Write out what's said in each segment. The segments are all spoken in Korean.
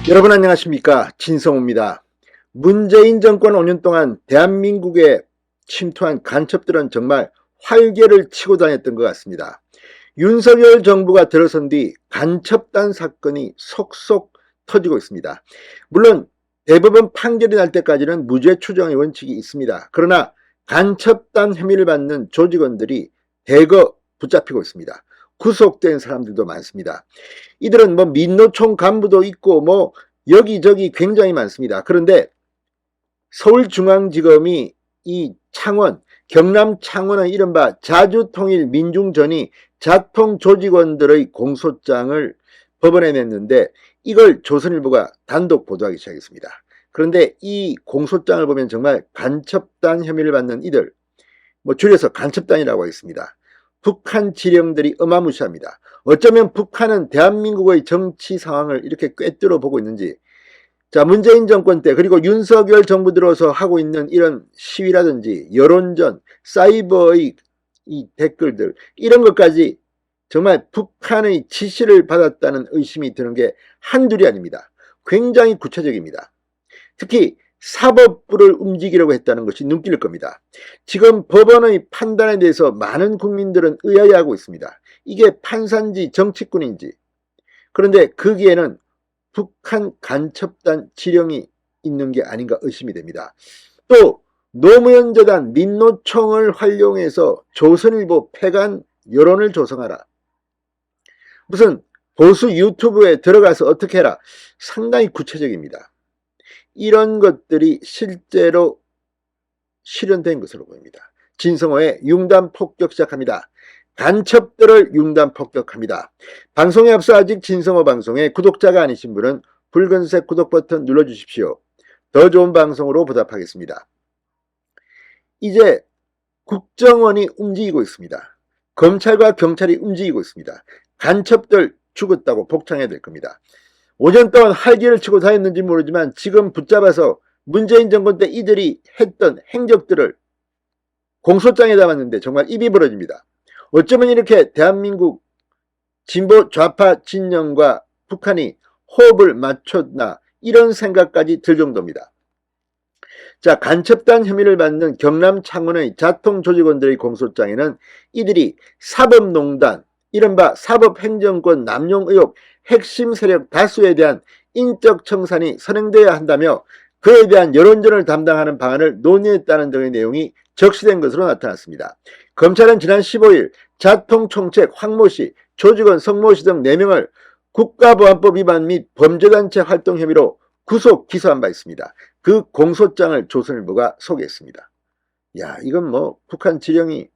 여러분 안녕하십니까, 진성호입니다. 문재인 정권 5년 동안 대한민국에 침투한 간첩들은 정말 활개를 치고 다녔던 것 같습니다. 윤석열 정부가 들어선 뒤 간첩단 사건이 속속 터지고 있습니다. 물론 대법원 판결이 날 때까지는 무죄 추정의 원칙이 있습니다. 그러나 간첩단 혐의를 받는 조직원들이 대거 붙잡히고 있습니다. 구속된 사람들도 많습니다. 이들은 뭐 민노총 간부도 있고 뭐 여기저기 굉장히 많습니다. 그런데 서울중앙지검이 이 창원, 경남 창원의 이른바 자주통일민중전이 자통 조직원들의 공소장을 법원에 냈는데 이걸 조선일보가 단독 보도하기 시작했습니다. 그런데 이 공소장을 보면 정말 간첩단 혐의를 받는 이들, 뭐 줄여서 간첩단이라고 하겠습니다. 북한 지령들이 어마무시합니다. 어쩌면 북한은 대한민국의 정치 상황을 이렇게 꿰뚫어 보고 있는지, 자, 문재인 정권 때 그리고 윤석열 정부 들어서 하고 있는 이런 시위라든지 여론전, 사이버의 이 댓글들, 이런 것까지 정말 북한의 지시를 받았다는 의심이 드는 게 한둘이 아닙니다. 굉장히 구체적입니다. 특히 사법부를 움직이려고 했다는 것이 눈길일 겁니다. 지금 법원의 판단에 대해서 많은 국민들은 의아해하고 있습니다. 이게 판사인지 정치꾼인지. 그런데 거기에는 북한 간첩단 지령이 있는 게 아닌가 의심이 됩니다. 또 노무현 재단 민노총을 활용해서 조선일보 폐간 여론을 조성하라. 무슨 보수 유튜브에 들어가서 어떻게 해라. 상당히 구체적입니다. 이런 것들이 실제로 실현된 것으로 보입니다. 진성호의 융단 폭격 시작합니다. 간첩들을 융단 폭격합니다. 방송에 앞서 아직 진성호 방송에 구독자가 아니신 분은 붉은색 구독 버튼 눌러주십시오. 더 좋은 방송으로 보답하겠습니다. 이제 국정원이 움직이고 있습니다. 검찰과 경찰이 움직이고 있습니다. 간첩들 죽었다고 복창해야 될 겁니다. 5년 동안 활개를 치고 다녔는지 모르지만 지금 붙잡아서 문재인 정권 때 이들이 했던 행적들을 공소장에 담았는데 정말 입이 벌어집니다. 어쩌면 이렇게 대한민국 진보 좌파 진영과 북한이 호흡을 맞췄나 이런 생각까지 들 정도입니다. 자, 간첩단 혐의를 받는 경남 창원의 자통 조직원들의 공소장에는 이들이 사법농단, 이른바 사법행정권 남용 의혹 핵심 세력 다수에 대한 인적 청산이 선행되어야 한다며 그에 대한 여론전을 담당하는 방안을 논의했다는 등의 내용이 적시된 것으로 나타났습니다. 검찰은 지난 15일 자통총책 황모씨, 조직원 성모씨 등 4명을 국가보안법 위반 및 범죄단체 활동 혐의로 구속 기소한 바 있습니다. 그 공소장을 조선일보가 소개했습니다. 야, 이건 뭐 북한 지령이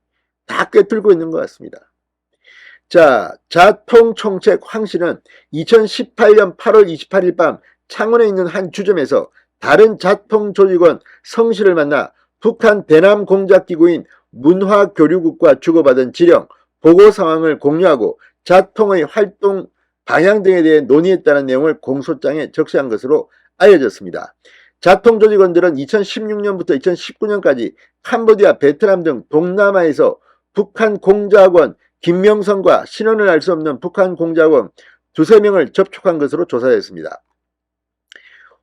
다 꿰뚫고 있는 것 같습니다. 자, 자통총책 황 씨는 2018년 8월 28일 밤 창원에 있는 한 주점에서 다른 자통 조직원 성 씨를 만나 북한 대남 공작기구인 문화교류국과 주고받은 지령, 보고 상황을 공유하고 자통의 활동 방향 등에 대해 논의했다는 내용을 공소장에 적시한 것으로 알려졌습니다. 자통 조직원들은 2016년부터 2019년까지 캄보디아, 베트남 등 동남아에서 북한 공작원 김명성과 신원을 알 수 없는 북한 공작원 2~3명을 접촉한 것으로 조사됐습니다.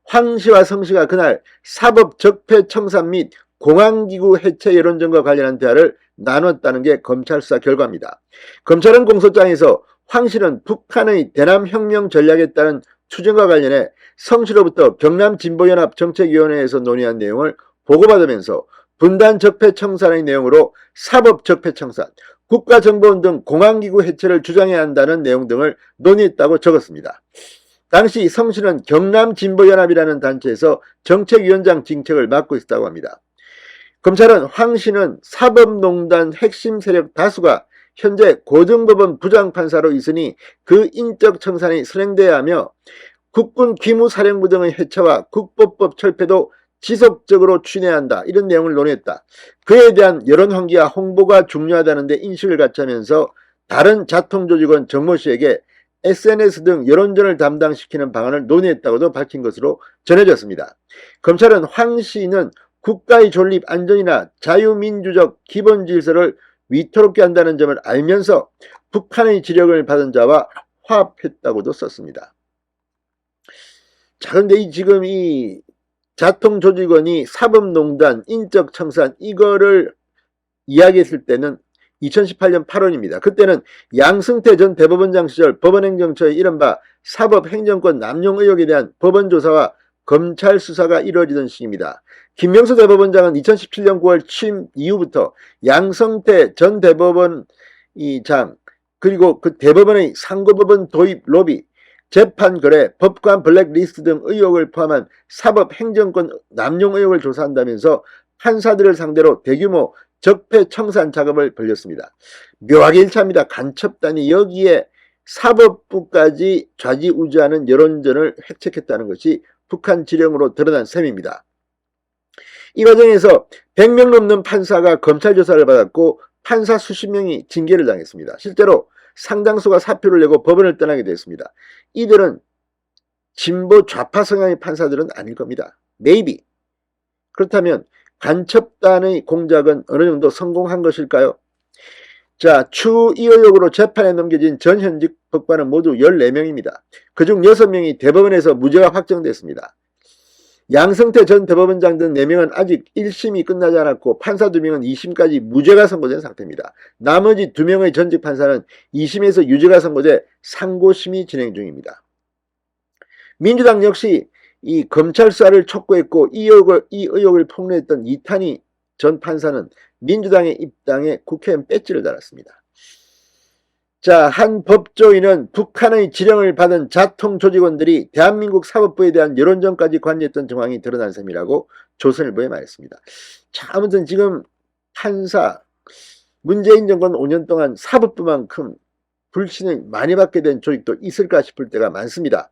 황 씨와 성 씨가 그날 사법 적폐 청산 및 공안기구 해체 여론전과 관련한 대화를 나눴다는 게 검찰 수사 결과입니다. 검찰은 공소장에서 황 씨는 북한의 대남혁명 전략에 따른 추진과 관련해 성 씨로부터 경남진보연합 정책위원회에서 논의한 내용을 보고받으면서 분단 적폐 청산의 내용으로 사법 적폐 청산, 국가정보원 등 공안기구 해체를 주장해야 한다는 내용 등을 논의했다고 적었습니다. 당시 성 씨는 경남진보연합이라는 단체에서 정책위원장 직책을 맡고 있었다고 합니다. 검찰은 황 씨는 사법농단 핵심 세력 다수가 현재 고등법원 부장판사로 있으니 그 인적 청산이 선행돼야 하며 국군 기무사령부 등의 해체와 국보법 철폐도 지속적으로 추진해야 한다. 이런 내용을 논의했다. 그에 대한 여론 환기와 홍보가 중요하다는 데 인식을 같이 하면서 다른 자통조직원 정모 씨에게 SNS 등 여론전을 담당시키는 방안을 논의했다고도 밝힌 것으로 전해졌습니다. 검찰은 황 씨는 국가의 존립 안전이나 자유민주적 기본 질서를 위태롭게 한다는 점을 알면서 북한의 지령을 받은 자와 화합했다고도 썼습니다. 자, 근데 지금 이 자통 조직원이 사법농단, 인적 청산 이거를 이야기했을 때는 2018년 8월입니다. 그때는 양승태 전 대법원장 시절 법원행정처의 이른바 사법행정권 남용 의혹에 대한 법원조사와 검찰 수사가 이루어지던 시기입니다. 김명수 대법원장은 2017년 9월 취임 이후부터 양승태 전 대법원장 그리고 그 대법원의 상고법원 도입 로비, 재판 거래, 법관 블랙리스트 등 의혹을 포함한 사법행정권 남용 의혹을 조사한다면서 판사들을 상대로 대규모 적폐 청산 작업을 벌였습니다. 묘하게 일치합니다. 간첩단이 여기에 사법부까지 좌지우지하는 여론전을 획책했다는 것이 북한 지령으로 드러난 셈입니다. 이 과정에서 100명 넘는 판사가 검찰 조사를 받았고 판사 수십 명이 징계를 당했습니다. 실제로 상당수가 사표를 내고 법원을 떠나게 됐습니다. 이들은 진보 좌파 성향의 판사들은 아닐 겁니다. Maybe. 그렇다면 간첩단의 공작은 어느 정도 성공한 것일까요? 자, 추후 이 의혹으로 재판에 넘겨진 전 현직 법관은 모두 14명입니다. 그중 6명이 대법원에서 무죄가 확정됐습니다. 양승태 전 대법원장 등 4명은 아직 1심이 끝나지 않았고 판사 2명은 2심까지 무죄가 선고된 상태입니다. 나머지 2명의 전직 판사는 2심에서 유죄가 선고돼 상고심이 진행 중입니다. 민주당 역시 이 검찰 수사를 촉구했고 이 의혹을 폭로했던 이탄희 전 판사는 민주당의 입당에 국회의원 배지를 달았습니다. 자, 한 법조인은 북한의 지령을 받은 자통 조직원들이 대한민국 사법부에 대한 여론전까지 관여했던 정황이 드러난 셈이라고 조선일보에 말했습니다. 자, 아무튼 지금 판사, 문재인 정권 5년 동안 사법부만큼 불신을 많이 받게 된 조직도 있을까 싶을 때가 많습니다.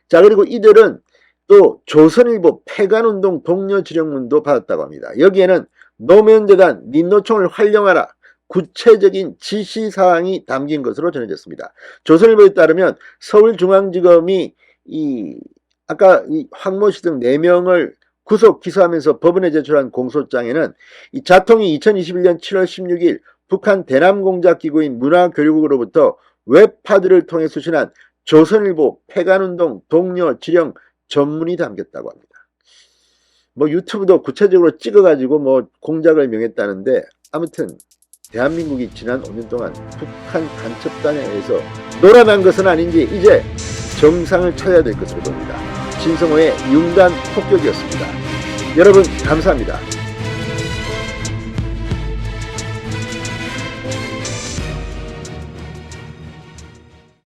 자, 그리고 이들은 또 조선일보 폐간운동 동료 지령문도 받았다고 합니다. 여기에는 노무현재단 민노총을 활용하라 구체적인 지시사항이 담긴 것으로 전해졌습니다. 조선일보에 따르면 서울중앙지검이 아까 황모 씨 등 4명을 구속 기소하면서 법원에 제출한 공소장에는 이 자통이 2021년 7월 16일 북한 대남공작기구인 문화교류국으로부터 웹파드를 통해 수신한 조선일보 폐간운동 동료 지령 전문이 담겼다고 합니다. 뭐 유튜브도 구체적으로 찍어가지고 뭐 공작을 명했다는데 아무튼 대한민국이 지난 5년 동안 북한 간첩단에 의해서 놀아난 것은 아닌지 이제 정상을 찾아야 될 것으로 봅니다. 진성호의 융단 폭격이었습니다. 여러분 감사합니다.